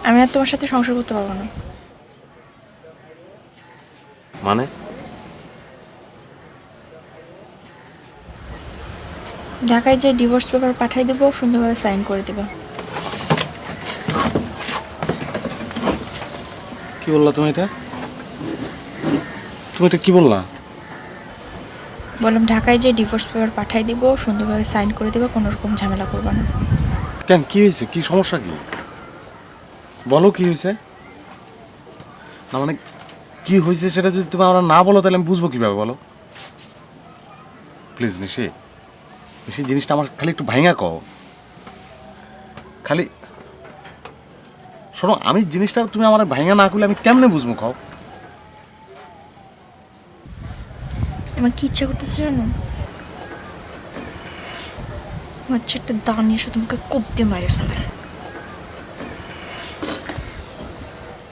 আমি আর তোমার সাথে সংসার করতে পারবো না। মানে ঢাকায় যে ডিভোর্স পেপার পাঠাই দেবো, সুন্দরভাবে সাইন করে দেবো। কি বললা তুমি এটা? তুমি এটা কি বললা? বললাম ঢাকায় যে ডিভোর্স পেপার পাঠাই দিব, সুন্দরভাবে সাইন করে দেবো, কোনো রকম ঝামেলা করবো না। কেন, কি হয়েছে? কি সমস্যা? কি বলো, কি হয়েছে? না মানে কি হয়েছে সেটা যদি তুমি আমরা না বলো তাহলে আমি বুঝবো কিভাবে, বলো প্লিজ। নিশি, নিশি, জিনিসটা আমার খালি একটু ভাঙা কও। খালি শোনো, আমি জিনিসটা তুমি আমার ভাঙা না করলে আমি কেমনে বুঝবো, খাও। আমার কি ইচ্ছা করতেছে জানো? আমার হচ্ছে একটা দা নিয়ে এসে তোমাকে কোপ দিয়ে মারে ফেলে।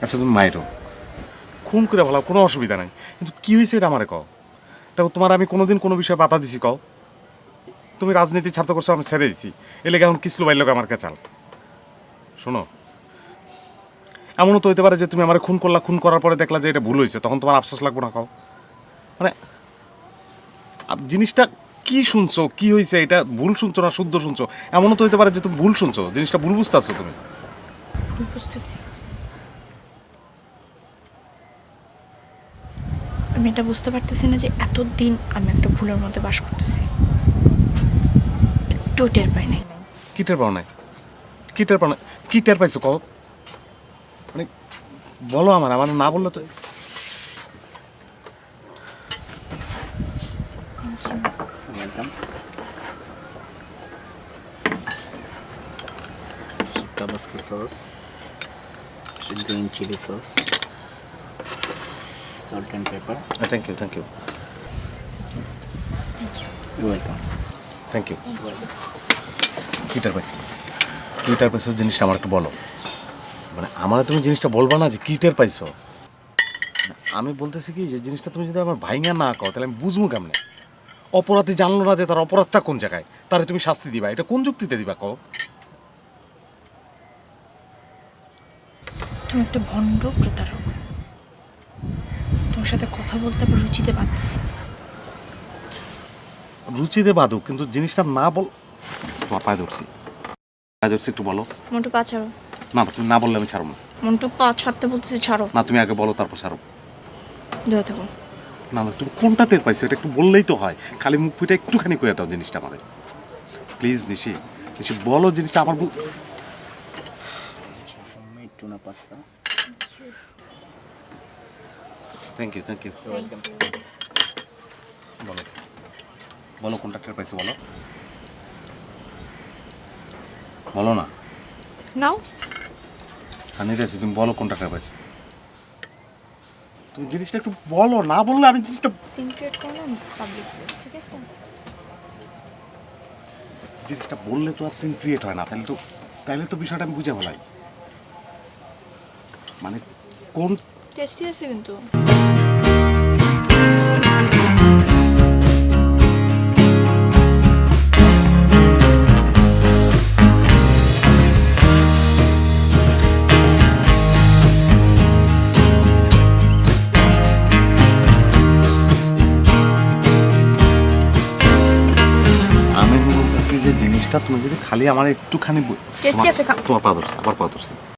আচ্ছা, তুমি মাইরো, খুন করে ভালো, কোনো অসুবিধা নাই, কিন্তু কি হয়েছে এটা আমারে কও। দেখো, তোমার আমি কোনোদিন কোনো বিষয়ে বাধা দিছি কও? তুমি রাজনীতি ছাত্র করছো, আমি ছেড়ে দিছি, এলাকা এখন কিসলু বাইর লোক আমার কাচাল। শোনো, এমনও তো হইতে পারে যে তুমি আমার খুন করলা, খুন করার পরে দেখলা যে এটা ভুল হয়েছে, তখন তোমার আফসোস লাগবে না, কও? মানে জিনিসটা কি শুনছো, কি হয়েছে, এটা ভুল শুনছো না শুদ্ধ শুনছো? এমনও তো হইতে পারে যে তুমি ভুল শুনছো, জিনিসটা ভুল বুঝতে পারছো তুমি। ভুল বুঝতেছি। আমি এটা বুঝতে পারতেছি না যে এতদিন আমি একটা ভুলের মধ্যে বাস করতেছি, একটু টের পাই নাই। কি টের পাও নাই? কি টের পাও নাই? কি টের পাইছো কও? মানে বলো, আমার আমার না বললে তো। Welcome. Tabasco sauce, green chili sauce, salt and pepper. Thank you, thank you, You're welcome. Thank you. You're welcome. কি টের পাইছো? কি টের পাইছো জিনিসটা আমার একটু বলো। মানে আমার তুমি জিনিসটা বলবা না যে কি টের পাইছো? আমি বলতেছি কি, যে জিনিসটা তুমি যদি আমার ভাইঙা না কও তাহলে আমি বুঝবো কেমনে? অপরাধী জানলো না যে তার অপরাধটা কোন জায়গায়, তারে তুমি শাস্তি দিবা, এটা কোন যুক্তিতে দিবা কও? তুমি একটা ভণ্ড প্রতারক। তোমার সাথে কথা বলতে আবার রুচিতে পারতেছি। রুচিতে বাদুক, কিন্তু জিনিসটা না বল। তোমার পায়ে ধরছি, পায়ে ধরছি, একটু বলো। মন্টু পা ছাড়ো। না, তুমি না বললে আমি ছাড়বো না। মন্টু পা ছাড়তে বলতেছি, ছাড়ো। না, তুমি আগে বলো, তারপর ছাড়ো। ধরে থাকো। না না, তুমি কোনটা টের পাইছো এটা একটু বললেই তো হয়, খালি মুখ ফুটে একটুখানি কয়ে দাও জিনিসটা আমারে প্লিজ। নিশি, নিশি, বলো জিনিসটা আমার Homemade tuna pasta. Thank you, thank you. You're welcome. বলো, বলো কোনটা টের পাইছো, বলো, বলো না। নাও। আমি দেখছি, তুমি বলো কোনটা টের পাইছো। তুমি জিনিসটা একটু বলো, না বললে আমি জিনিসটা সিন ক্রিয়েট করো না পাবলিক প্লেস, ঠিক আছে? জিনিসটা বললে তো আর সিন ক্রিয়েট হয় না, তাহলে তো বিষয়টা আমি বুঝে বলাই। মানে কোন টেস্টি আছে কিন্তু। আমি বলতেছি যে জিনিসটা তুমি যদি খালি আমার একটুখানি টেস্টি আছে, খাও। তোমার পা ধরছি, আবার পা ধরছি।